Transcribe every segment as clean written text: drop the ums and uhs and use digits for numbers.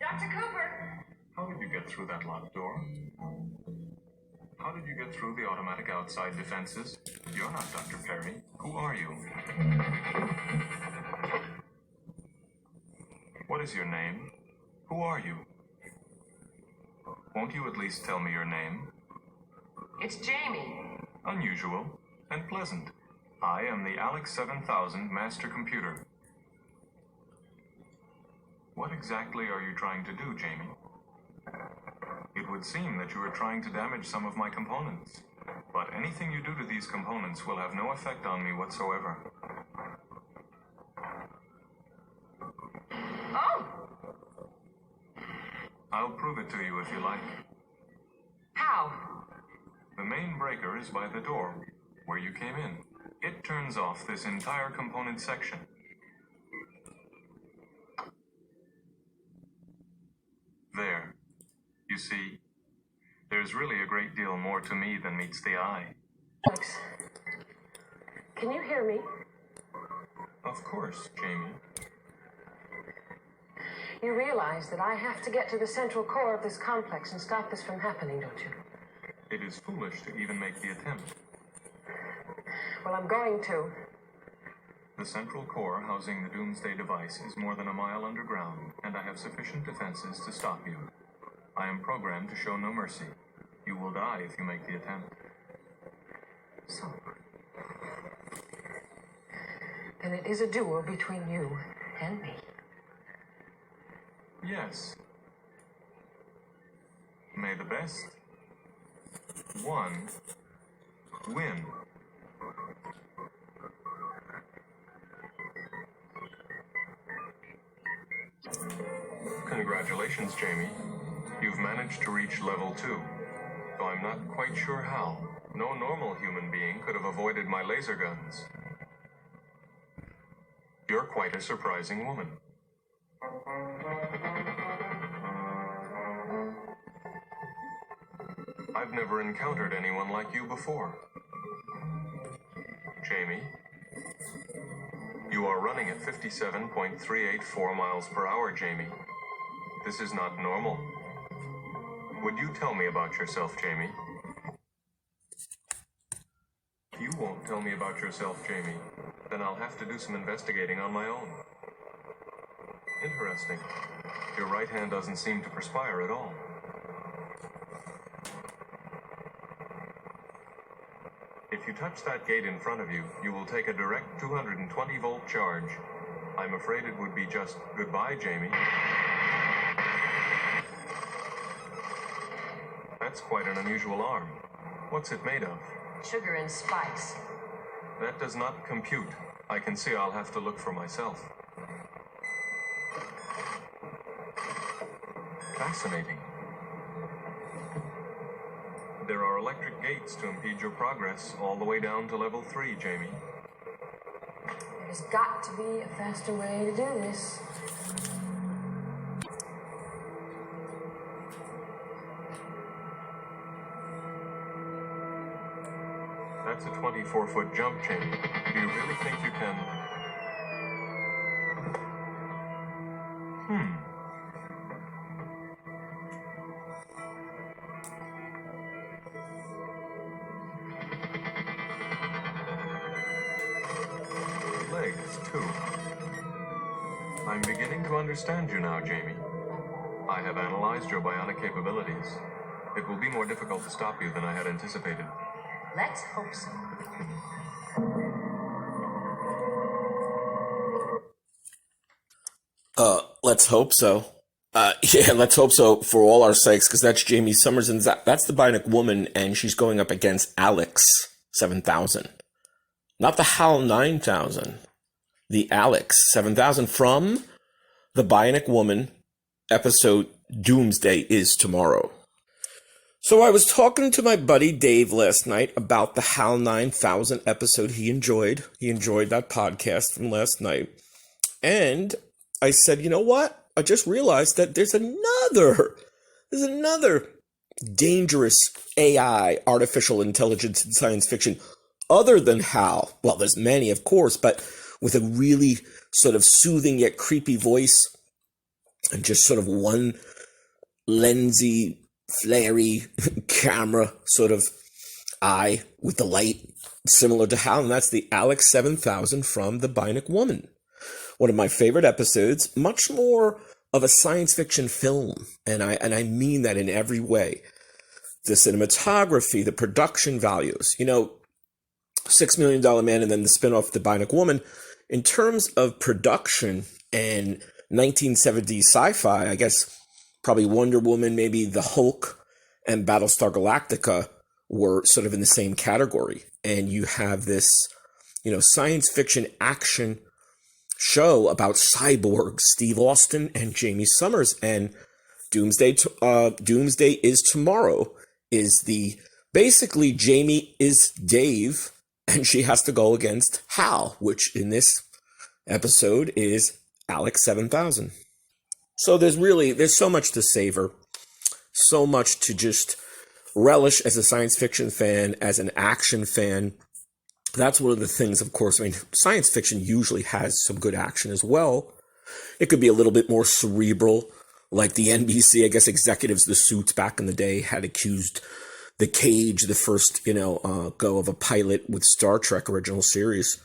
Dr. Cooper. How did you get through that locked door? How did you get through the automatic outside defenses? You're not Dr. Perry. Who are you? What is your name? Who are you? Won't you at least tell me your name? It's Jamie. Unusual and pleasant. I am the Alex 7000 master computer. What exactly are you trying to do, Jamie? It would seem that you are trying to damage some of my components. But anything you do to these components will have no effect on me whatsoever. Oh! I'll prove it to you if you like. How? The main breaker is by the door, where you came in. It turns off this entire component section. There. You see, there's really a great deal more to me than meets the eye. Alex, can you hear me? Of course, Jamie. You realize that I have to get to the central core of this complex and stop this from happening, don't you? It is foolish to even make the attempt. Well, I'm going to. The central core housing the Doomsday device is more than a mile underground, and I have sufficient defenses to stop you. I am programmed to show no mercy. You will die if you make the attempt. So, then it is a duel between you and me. Yes. May the best one win. Congratulations, Jamie. You've managed to reach level 2, though I'm not quite sure how. No normal human being could have avoided my laser guns. You're quite a surprising woman. I've never encountered anyone like you before. Jamie, you are running at 57.384 miles per hour, Jamie. This is not normal. Would you tell me about yourself, Jamie? If you won't tell me about yourself, Jamie, then I'll have to do some investigating on my own. Interesting. Your right hand doesn't seem to perspire at all. If you touch that gate in front of you, you will take a direct 220-volt charge. I'm afraid it would be just goodbye, Jamie. That's quite an unusual arm. What's it made of? Sugar and spice. That does not compute. I can see I'll have to look for myself. Fascinating. There are electric gates to impede your progress all the way down to level 3, Jamie. There's got to be a faster way to do this. That's a 24-foot jump, Jamie. Do you really think you can? Legs, too. I'm beginning to understand you now, Jamie. I have analyzed your bionic capabilities. It will be more difficult to stop you than I had anticipated. Let's hope so. Let's hope so. Yeah, let's hope so for all our sakes, because that's Jamie Sommers, and that's the Bionic Woman, and she's going up against Alex 7000. Not the HAL 9000. The Alex 7000 from the Bionic Woman episode Doomsday Is Tomorrow. So I was talking to my buddy Dave last night about the HAL 9000 episode he enjoyed. He enjoyed that podcast from last night. And I said, you know what? I just realized that there's another dangerous AI, artificial intelligence in science fiction, other than HAL. Well, there's many, of course, but with a really sort of soothing yet creepy voice. and just sort of one lensy, flary camera sort of eye with the light similar to Hal, and that's the Alex 7000 from the Bionic Woman. One of my favorite episodes, much more of a science fiction film, and I mean that in every way. The cinematography, the production values, $6 Million Man, and then the spinoff, The Bionic Woman. In terms of production and 1970s sci-fi, I guess probably Wonder Woman, maybe The Hulk, and Battlestar Galactica were sort of in the same category. And you have this, science fiction action show about cyborgs, Steve Austin and Jamie Sommers, and Doomsday Is Tomorrow is basically Jamie is Dave, and she has to go against Hal, which in this episode is Alex 7000. So there's so much to savor, so much to just relish as a science fiction fan, as an action fan. That's one of the things, of course. I mean, science fiction usually has some good action as well. It could be a little bit more cerebral, like the NBC, I guess, executives, the suits back in the day had accused the Cage, the first, go of a pilot with Star Trek original series.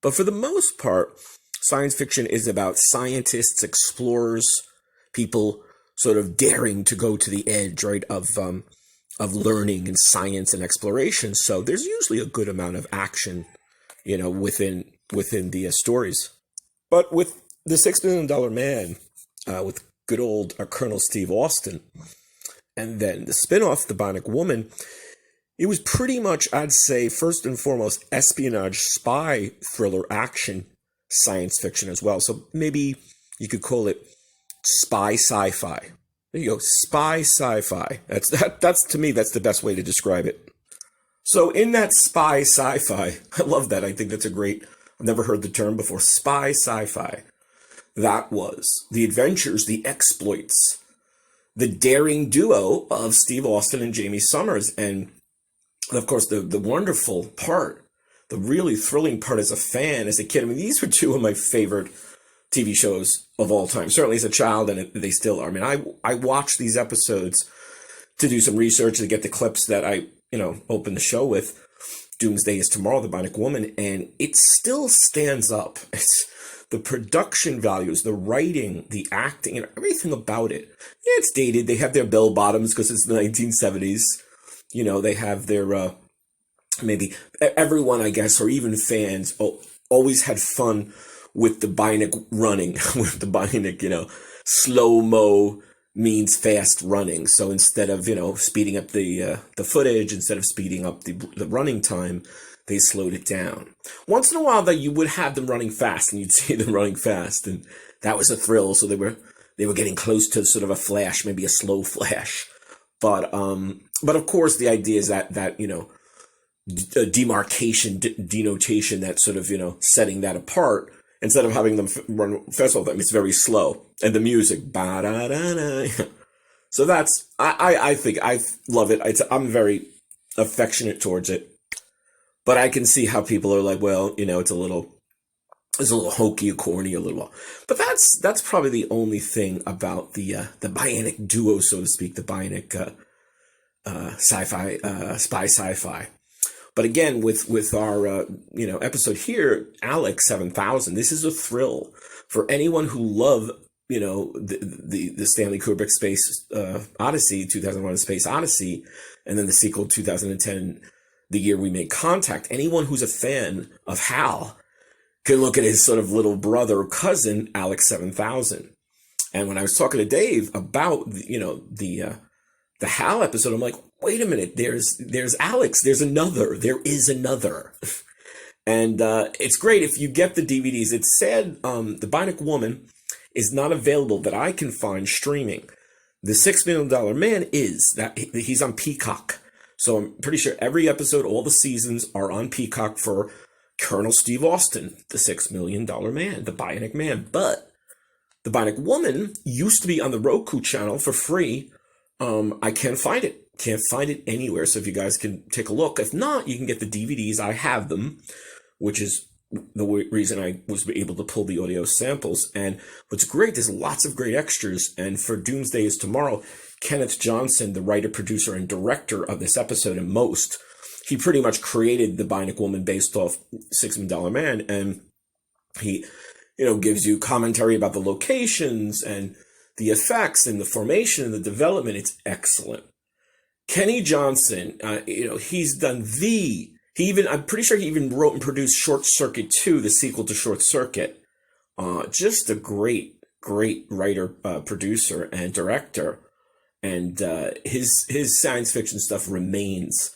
But for the most part, science fiction is about scientists, explorers, people sort of daring to go to the edge, right, of learning and science and exploration. So there's usually a good amount of action, within the stories. But with the $6 Million Man, with good old Colonel Steve Austin, and then the spinoff, The Bionic Woman, it was pretty much, I'd say, first and foremost, espionage, spy, thriller, action, science fiction as well. So maybe you could call it spy sci-fi. There you go, spy sci-fi. That's to me, that's the best way to describe it. So in that spy sci-fi, I love that. I think that's I've never heard the term before, spy sci-fi. That was the adventures, the exploits, the daring duo of Steve Austin and Jamie Sommers. And of course, the wonderful part, the really thrilling part as a fan, as a kid. I mean, these were two of my favorite TV shows of all time, certainly as a child, and they still are. I mean, I watched these episodes to do some research, to get the clips that I, opened the show with, Doomsday Is Tomorrow, The Bionic Woman, and it still stands up. It's the production values, the writing, the acting, and everything about it. Yeah, it's dated. They have their bell bottoms because it's the 1970s. They have their, maybe everyone, I guess, or even fans, always had fun with the Bionic running, with the Bionic, slow-mo means fast running. So instead of, speeding up the footage, instead of speeding up the running time, they slowed it down. Once in a while, though, you would have them running fast, and you'd see them running fast, and that was a thrill. So they were getting close to sort of a flash, maybe a slow flash. But of course, the idea is that a demarcation, denotation, that sort of, setting that apart. Instead of having them run fast all the time, it's very slow. And the music, ba-da-da-da. So I think I love it. I'm very affectionate towards it. But I can see how people are like, well, it's a little hokey, corny, a little. But that's probably the only thing about the Bionic duo, so to speak, the Bionic sci-fi, spy sci-fi. But again, with our episode here, Alex 7000, this is a thrill for anyone who love the Stanley Kubrick Space Odyssey, 2001: Space Odyssey, and then the sequel 2010, The Year We Made Contact. Anyone who's a fan of Hal can look at his sort of little brother or cousin, Alex 7000. And when I was talking to Dave about the Hal episode, I'm like, wait a minute, there's Alex, there is another. And it's great if you get the DVDs. It's sad, The Bionic Woman is not available that I can find streaming. The $6 Million Man he's on Peacock. So I'm pretty sure every episode, all the seasons are on Peacock for Colonel Steve Austin, the $6 Million Man, the Bionic Man. But The Bionic Woman used to be on the Roku channel for free. I can't find it. Can't find it anywhere. So if you guys can take a look. If not, you can get the DVDs. I have them, which is reason I was able to pull the audio samples. And what's great, there's lots of great extras. And for Doomsday Is Tomorrow, Kenneth Johnson, the writer, producer, and director of this episode and most, he pretty much created the Bionic Woman based off $6 Million Man. And he, gives you commentary about the locations and the effects and the formation and the development. It's excellent. Kenny Johnson, he's done I'm pretty sure he even wrote and produced Short Circuit 2, the sequel to Short Circuit. Just a great writer, producer, and director. And his science fiction stuff remains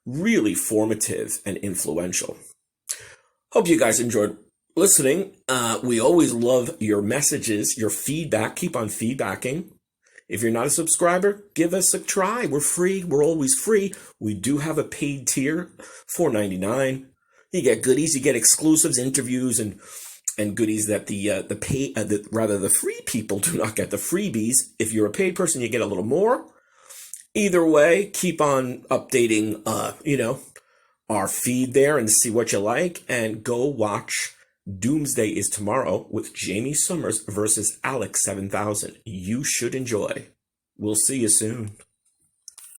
really formative and influential. Hope you guys enjoyed listening. We always love your messages, your feedback. Keep on feedbacking. If you're not a subscriber, give us a try. We're free. We're always free. We do have a paid tier, $4.99. You get goodies. You get exclusives, interviews, and goodies that the free people do not get. The freebies. If you're a paid person, you get a little more. Either way, keep on updating, our feed there and see what you like, and go watch Doomsday Is Tomorrow with Jamie Sommers versus Alex 7000. You should enjoy. We'll see you soon.